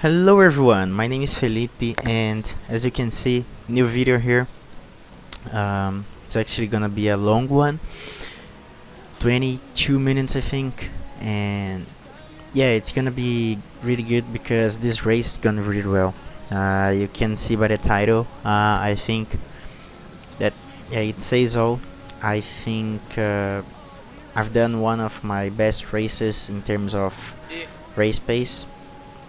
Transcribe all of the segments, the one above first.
Hello everyone, my name is Felipe, and as you can see, new video here. It's actually gonna be a long one, 22 minutes I think, and yeah, it's gonna be really good because this race is gonna really well. You can see by the title, I think that it says all. I think I've done one of my best races in terms of race pace.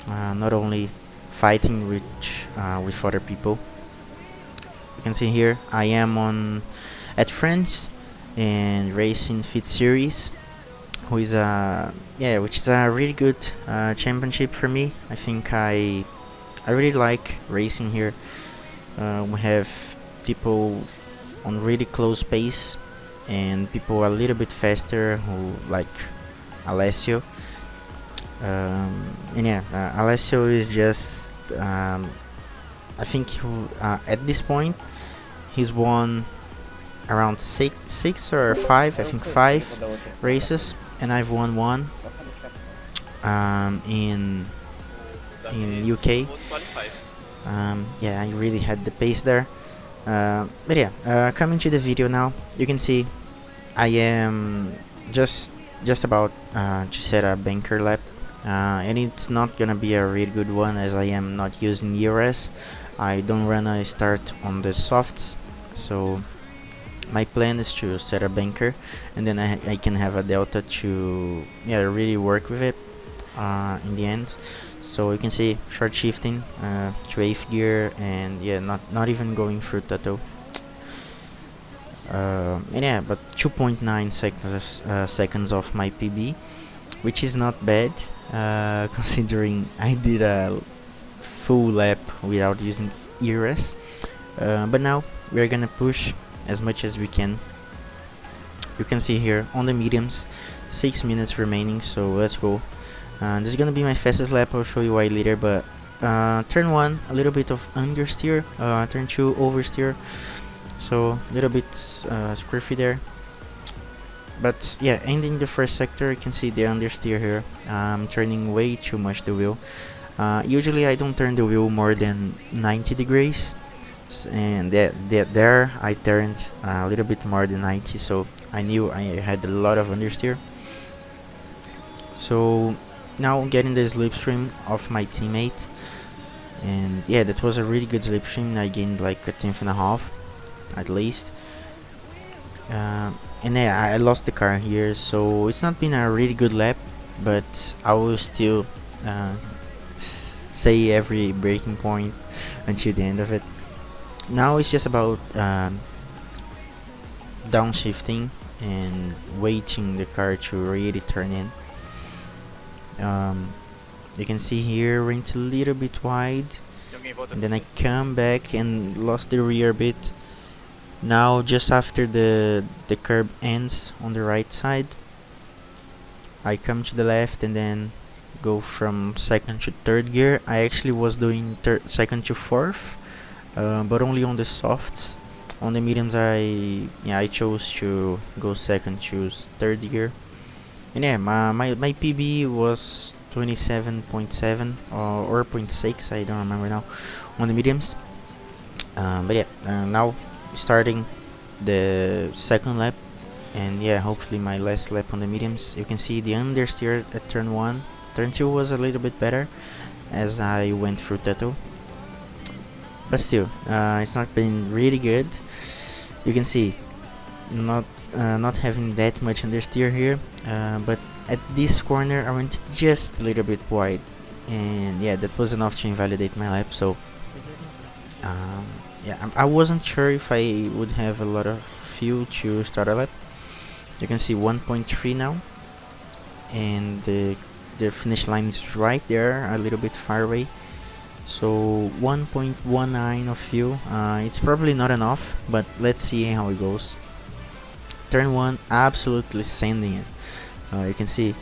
Not only fighting with other people. You can see here I am at France and racing Fitti series, which is a really good championship for me. I think I really like racing here. We have people on really close pace and people a little bit faster who like Alessio. Alessio is just I think at this point he's won around six or five, I think 5 races, and I've won one in UK. I really had the pace there, coming to the video now, you can see I am just about to set a banker lap. And it's not gonna be a really good one as I am not using ERS. I don't wanna start on the softs, so my plan is to set a banker and then I can have a delta to really work with it in the end. So you can see short shifting to 8th gear and not even going through Tato. But 2.9 seconds of my PB, which is not bad, considering I did a full lap without using ERS. But now we're gonna push as much as we can. You can see here on the mediums 6 minutes remaining, so let's go. This is gonna be my fastest lap. I'll show you why later, but turn 1 a little bit of understeer, turn 2 oversteer, so a little bit scruffy there. But yeah, ending the first sector, you can see the understeer here. I'm turning way too much the wheel. Usually I don't turn the wheel more than 90 degrees, and there I turned a little bit more than 90, so I knew I had a lot of understeer. So now getting the slipstream of my teammate, and yeah, that was a really good slipstream. I gained like a 10.5 at least. I lost the car here, so it's not been a really good lap, but I will still say every breaking point until the end of it. Now it's just about downshifting and waiting the car to really turn in. You can see here went a little bit wide, and then I come back and lost the rear bit. Now just after the curb ends on the right side, I come to the left and then go from 2nd to 3rd gear. I actually was doing 2nd to 4th, but only on the softs. On the mediums I chose to go 2nd to 3rd gear. And my PB was 27.7 or 0.6, I don't remember now, on the mediums. Now starting the second lap, and hopefully my last lap on the mediums. You can see the understeer at turn 1. Turn 2 was a little bit better as I went through Tato, but still it's not been really good. You can see not having that much understeer here, but at this corner I went just a little bit wide, and that was enough to invalidate my lap. So I wasn't sure if I would have a lot of fuel to start a lap. You can see 1.3 now, and the finish line is right there, a little bit far away. So 1.19 of fuel. It's probably not enough, but let's see how it goes. Turn 1, absolutely sending it. You can see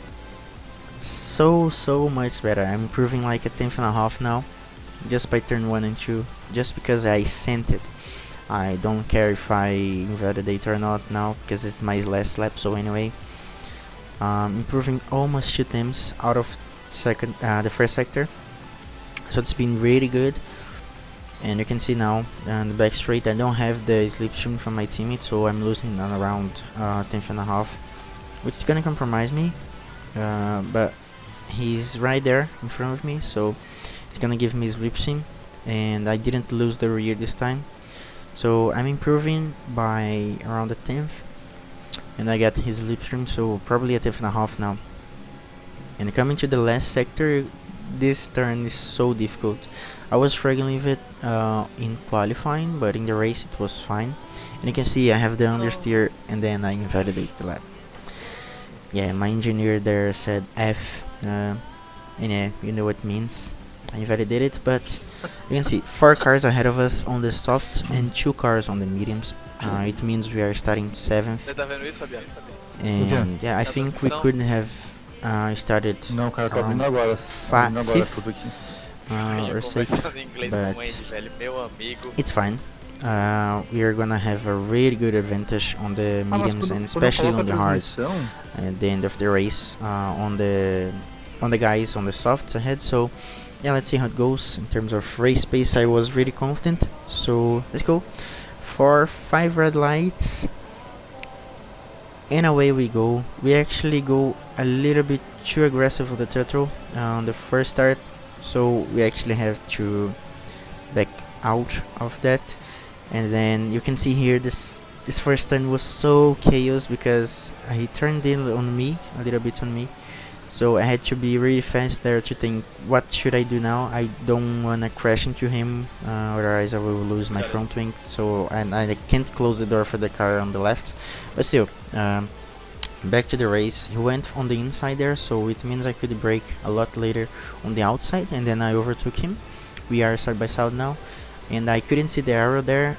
so much better. I'm improving like a 10.5 now, just by turn 1 and 2, just because I sent it. I don't care if I invalidate or not now, because it's my last lap. So anyway, improving almost 2 times out of the first sector. so it's been really good. And you can see now on the back straight I don't have the slipstream from my teammate, so I'm losing on around 10th and a half, which is gonna compromise me, but he's right there in front of me, so it's gonna give me slipstream, and I didn't lose the rear this time, so I'm improving by around the 10th, and I got his slipstream, so probably a 10th and a half now. And coming to the last sector, this turn is so difficult. I was struggling with it in qualifying, but in the race it was fine. And you can see I have the understeer, and then I invalidate the lap. Yeah, my engineer there said F, and yeah, you know what it means. I invalidated it, but you can see 4 cars ahead of us on the softs and 2 cars on the mediums. It means we are starting 7th. And yeah, I think we couldn't have started around 5th or 6th, but it's fine. We are gonna have a really good advantage on the mediums and especially on the hards at the end of the race, on the guys on the softs ahead. So yeah, let's see how it goes. In terms of race pace, I was really confident, so let's go for 5 red lights, and away we go. We actually go a little bit too aggressive with the turtle on the first start, so we actually have to back out of that. And then you can see here this first turn was so chaos because he turned in on me, a little bit on me, so I had to be really fast there to think, what should I do now? I don't wanna crash into him, otherwise I will lose my front wing, so and I can't close the door for the car on the left. But still, back to the race. He went on the inside there, so it means I could brake a lot later on the outside, and then I overtook him. We are side by side now, and I couldn't see the arrow there.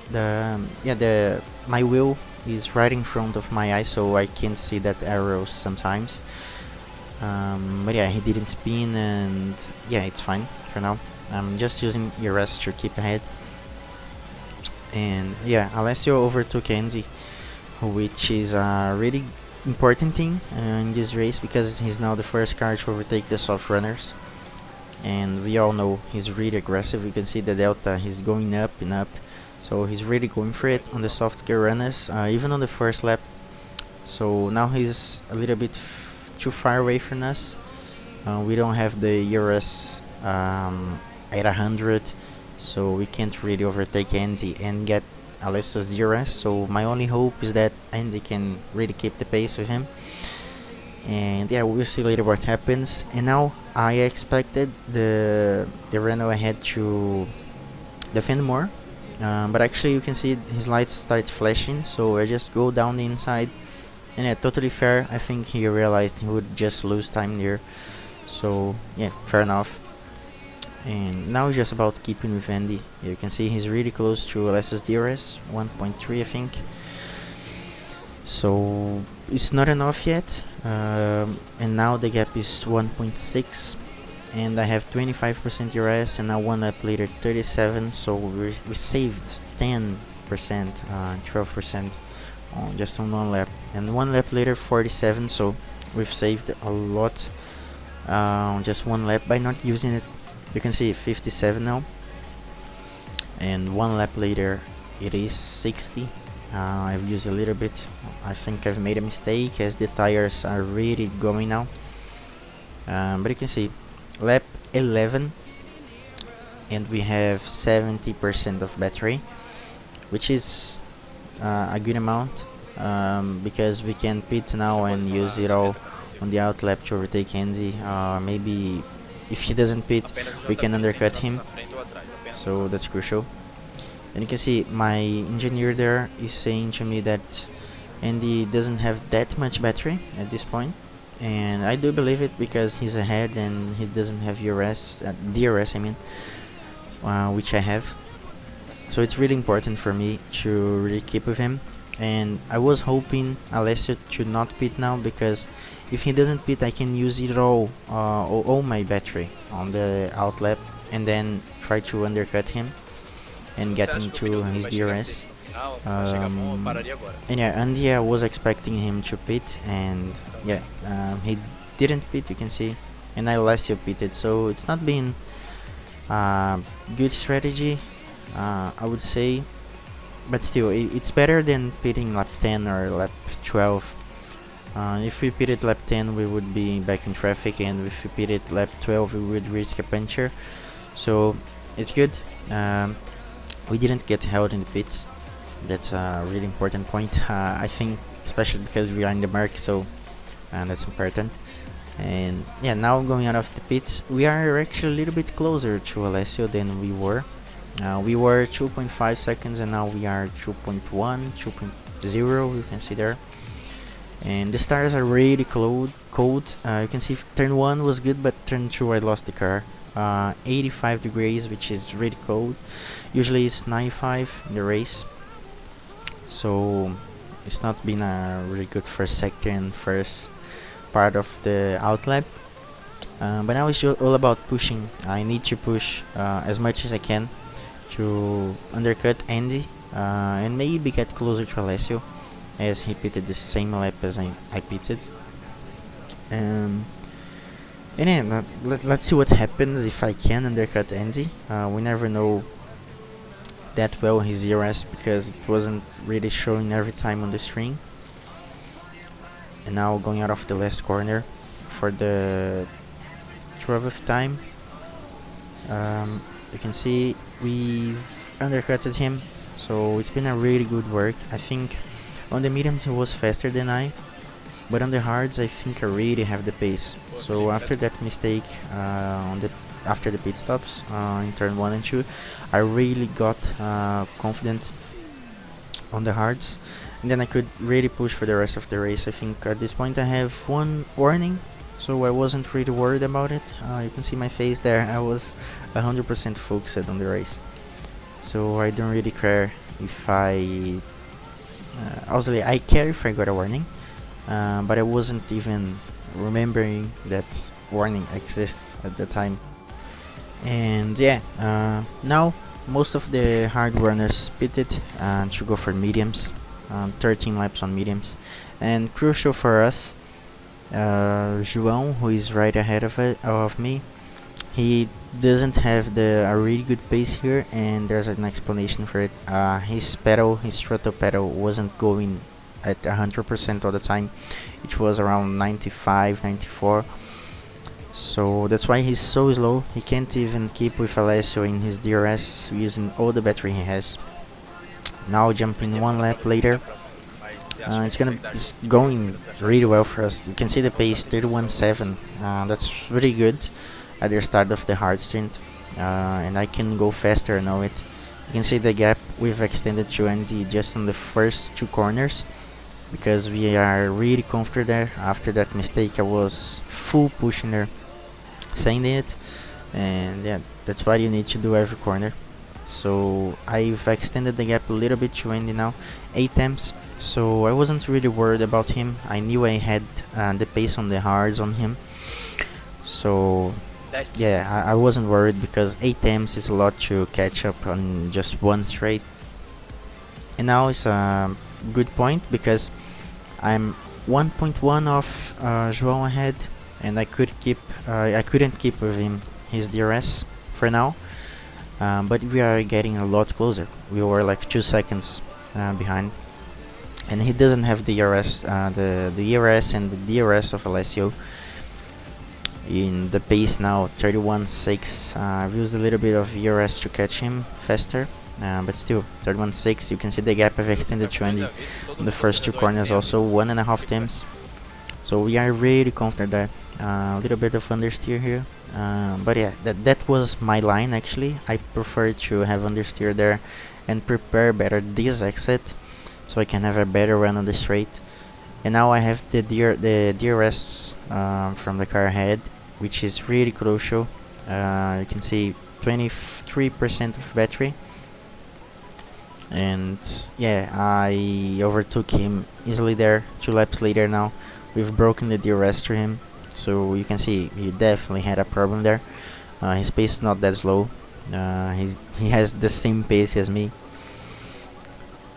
My wheel is right in front of my eye, so I can't see that arrow sometimes. But yeah, he didn't spin, and yeah, it's fine for now. I'm just using ERS to keep ahead. And yeah, Alessio overtook Andy, which is a really important thing in this race, because he's now the first car to overtake the soft runners, and we all know he's really aggressive. You can see the delta, he's going up and up, so he's really going for it on the soft gear runners, even on the first lap. So now he's a little bit too far away from us. We don't have the ERS at 100, so we can't really overtake Andy and get Alessio's DRS, so my only hope is that Andy can really keep the pace with him. And yeah, we'll see later what happens. And now I expected the Renault ahead to defend more, but actually you can see his lights start flashing, so I just go down the inside, and yeah, totally fair. I think he realized he would just lose time there, so yeah, fair enough. And now just about keeping with Andy. You can see he's really close to Alessio's DRS, 1.3 I think. So it's not enough yet, and now the gap is 1.6, and I have 25% DRS, and now 1 lap later 37, so we saved 10%, 12% on just on 1 lap, and 1 lap later 47, so we've saved a lot on just 1 lap by not using it. You can see 57 now, and 1 lap later it is 60. I've used a little bit. I think I've made a mistake as the tires are really going now, but you can see lap 11 and we have 70% of battery, which is a good amount, because we can pit now and use it all on the out lap to overtake Andy. Maybe if he doesn't pit, we can undercut him, so that's crucial. And you can see my engineer there is saying to me that Andy doesn't have that much battery at this point, and I do believe it, because he's ahead and he doesn't have DRS I mean, which I have. So it's really important for me to really keep with him, and I was hoping Alessio to not pit now, because if he doesn't pit I can use it all my battery on the out lap and then try to undercut him and get into his DRS. And yeah, Andy, I was expecting him to pit, and yeah, he didn't pit, you can see, and Alessio pitted, so it's not been Good strategy, I would say, but still, it's better than pitting lap 10 or lap 12. If we pitted lap 10, we would be back in traffic, and if we pitted lap 12, we would risk a puncture. So it's good. We didn't get held in the pits. That's a really important point. I think, especially because we are in the mark, so that's important. And yeah, now going out of the pits, we are actually a little bit closer to Alessio than we were. We were 2.5 seconds, and now we are 2.1, 2.0. You can see there. And the stars are really cold. You can see turn 1 was good, but turn 2 I lost the car. 85 degrees, which is really cold. Usually it's 95 in the race, so it's not been a really good first sector and first part of the outlap. But now it's all about pushing. I need to push as much as I can to undercut Andy and maybe get closer to Alessio, as he pitted the same lap as I pitted. And yeah, let's see what happens if I can undercut Andy. We never know that well his ERS, because it wasn't really showing every time on the screen. And now going out of the last corner for the 12th time. You can see we've undercutted him, so it's been a really good work. I think on the mediums he was faster than I, but on the hards I think I really have the pace. So after that mistake after the pit stops in turn 1 and 2, I really got confident on the hards, and then I could really push for the rest of the race. I think at this point I have one warning, so I wasn't really worried about it. You can see my face there. I was 100% focused on the race, so I don't really care if I obviously I care if I got a warning, but I wasn't even remembering that warning exists at the time. And yeah, now most of the hard runners pitted to go for mediums, 13 laps on mediums. And crucial for us, João, who is right ahead of me, he doesn't have a really good pace here, and there's an explanation for it. His throttle pedal wasn't going at 100% all the time. It was around 95, 94. So that's why he's so slow. He can't even keep with Alessio in his DRS using all the battery he has. Now jumping one lap later, it's going really well for us. You can see the pace 31.7. That's really good at the start of the hard stint, and I can go faster. I know it. You can see the gap we've extended to Andy just on the first 2 corners, because we are really comfortable there. After that mistake I was full pushing there, saying it, and yeah, that's what you need to do every corner. So I've extended the gap a little bit to Andy now, 8 temps, so I wasn't really worried about him. I knew I had the pace on the hards on him, so yeah, I wasn't worried, because 8 temps is a lot to catch up on just one straight. And now it's a good point, because I'm 1.1 off João ahead, and I couldn't keep with him his DRS for now, but we are getting a lot closer. We were like 2 seconds behind, and he doesn't have the ERS, the ERS and the DRS of Alessio. In the pace now 31.6. I've used a little bit of ERS to catch him faster, but still 31.6. You can see the gap I've extended to Andy on the first 2 corners, also 1.5 temps. So we are really confident that a little bit of understeer here, but yeah, that was my line actually. I prefer to have understeer there and prepare better this exit, so I can have a better run on the straight. And now I have the DRS from the car ahead, which is really crucial. You can see 23% of battery, and yeah, I overtook him easily there. 2 laps later now, we've broken the DRS to him, so you can see he definitely had a problem there. His pace is not that slow. He has the same pace as me.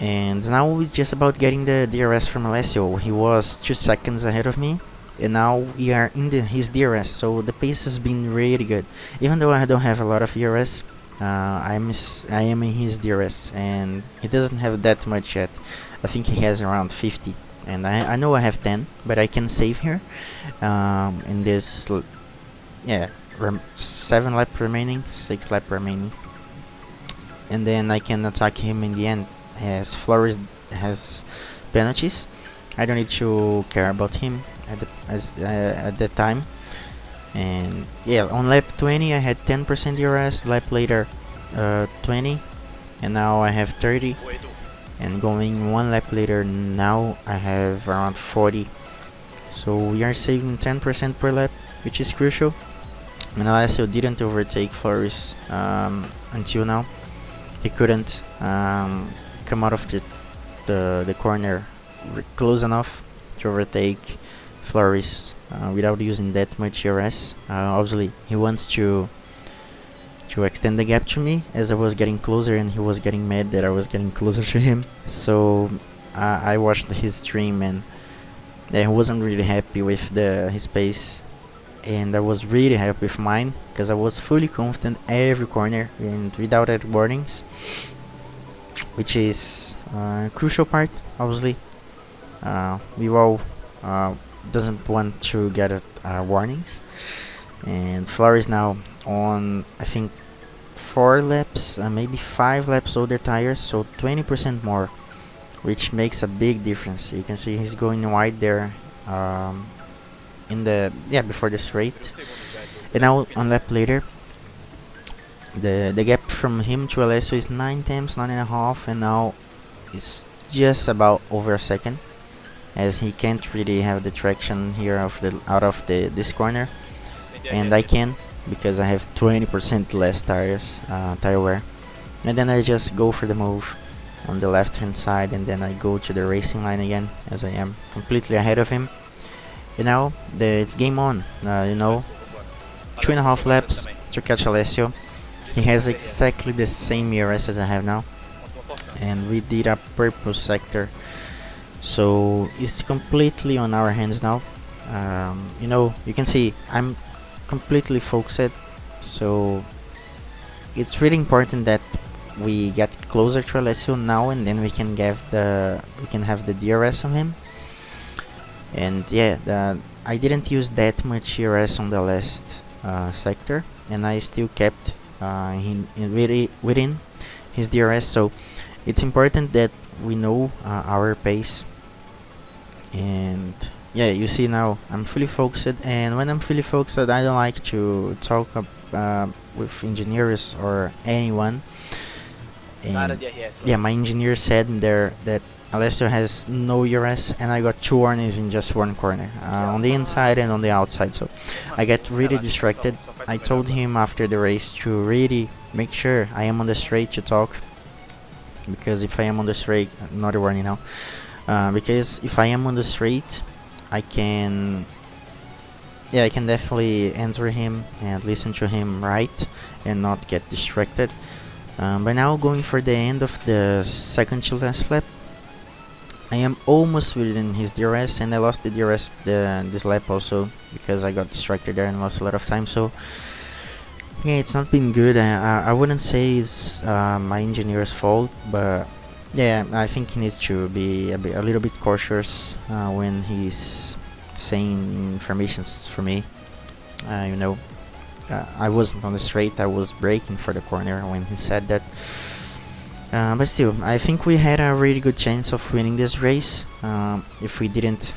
And now it's just about getting the DRS from Alessio. He was 2 seconds ahead of me, and now we are in his DRS, so the pace has been really good. Even though I don't have a lot of DRS, I am in his DRS, and he doesn't have that much yet. I think he has around 50, and I know I have 10, but I can save here in this, yeah, 7 lap remaining, 6 lap remaining, and then I can attack him in the end, as Flores has penalties. I don't need to care about him at that time. And yeah, on lap 20 I had 10% DRS, lap later 20, and now I have 30, and going 1 lap later now I have around 40. So we are saving 10% per lap, which is crucial. And Alessio didn't overtake Flores until now. He couldn't come out of the corner close enough to overtake Flores without using that much DRS. Obviously, he wants to extend the gap to me as I was getting closer, and he was getting mad that I was getting closer to him. So I watched his stream, and he wasn't really happy with his pace, and I was really happy with mine because I was fully confident every corner and without any warnings, which is a crucial part. Obviously, we all doesn't want to get warnings, and Flores now on, I think, 4 laps, maybe 5 laps older tires, so 20% more, which makes a big difference. You can see he's going wide there in the before the straight, and now on lap later the gap from him to Alessio is 9 tenths, 9.5, and now it's just about over a second, as he can't really have the traction here out of this corner, and I can, because I have 20% less tire wear. And then I just go for the move on the left hand side, and then I go to the racing line again, as I am completely ahead of him. And now it's game on. 2.5 laps to catch Alessio. He has exactly the same ERS as I have now, and we did a purple sector, so it's completely on our hands now. You can see I'm completely focused, so it's really important that we get closer to Alessio now, and then we can have the DRS on him. And yeah, I didn't use that much DRS on the last sector, and I still kept within his DRS, so it's important that we know our pace. And yeah, you see now I'm fully focused, and when I'm fully focused I don't like to talk with engineers or anyone. And yeah, my engineer said there that Alessio has no ERS, and I got 2 warnings in just 1 corner, on the inside and on the outside, so I get really distracted. I told him after the race to really make sure I am on the straight to talk, because if I am on the straight, another warning now, because if I am on the straight, I can definitely answer him and listen to him right and not get distracted. But now going for the end of the second to last lap, I am almost within his DRS, and I lost the DRS this lap also because I got distracted there and lost a lot of time. So yeah, it's not been good. I wouldn't say it's my engineer's fault, but yeah, I think he needs to be a little bit cautious when he's saying informations for me. I wasn't on the straight, I was braking for the corner when he said that. But still, I think we had a really good chance of winning this race if we didn't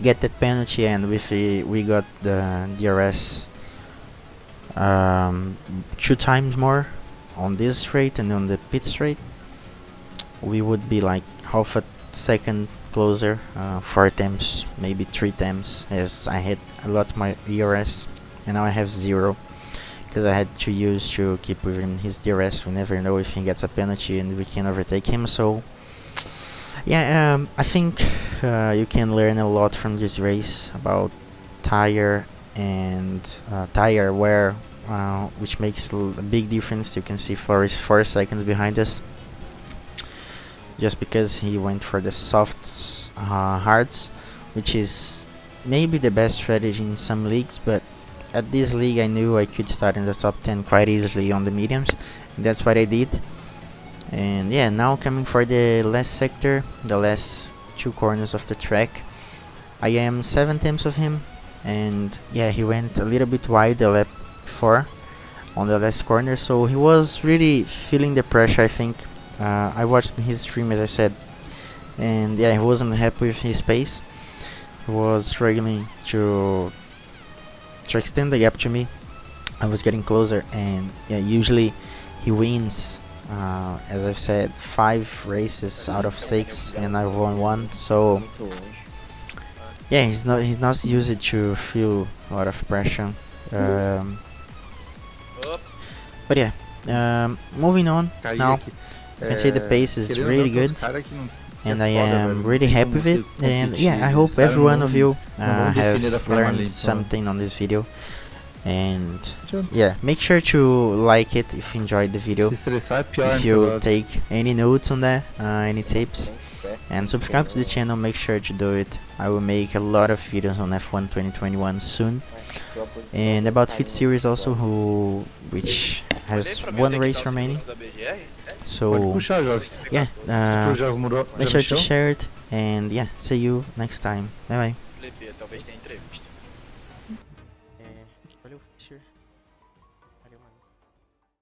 get that penalty, and if we got the DRS 2 times more on this straight and on the pit straight, we would be like half a second closer, 4 times, maybe 3 times, as I had a lot more ERS, and now I have 0, because I had to use to keep within his DRS. We never know if he gets a penalty and we can overtake him. So yeah, I think you can learn a lot from this race about tire and tire wear, which makes a big difference. You can see Flores 4 seconds behind us, just because he went for the soft hards, which is maybe the best strategy in some leagues, but at this league I knew I could start in the top 10 quite easily on the mediums, and that's what I did. And yeah, now coming for the last sector, the last two corners of the track, I am 7 tenths of him, and yeah, he went a little bit wide the lap before on the last corner, so he was really feeling the pressure, I think. I watched his stream, as I said, and yeah, he wasn't happy with his pace. He was struggling to extend the gap to me. I was getting closer, and yeah, usually he wins, as I've said, 5 races out of 6, and I won 1. So yeah, he's not used to feel a lot of pressure. But yeah, moving on now. You can see the pace is really good, and I am really happy with it. And yeah, I hope every one of you have learned something on this video. And yeah, make sure to like it if you enjoyed the video, if you take any notes on that, any tips, and subscribe to the channel. Make sure to do it. I will make a lot of videos on F1 2021 soon, and about Fitti series also, which has 1 race remaining. So yeah, make sure to share it, and yeah, see you next time. Bye bye. Valeu, Fischer.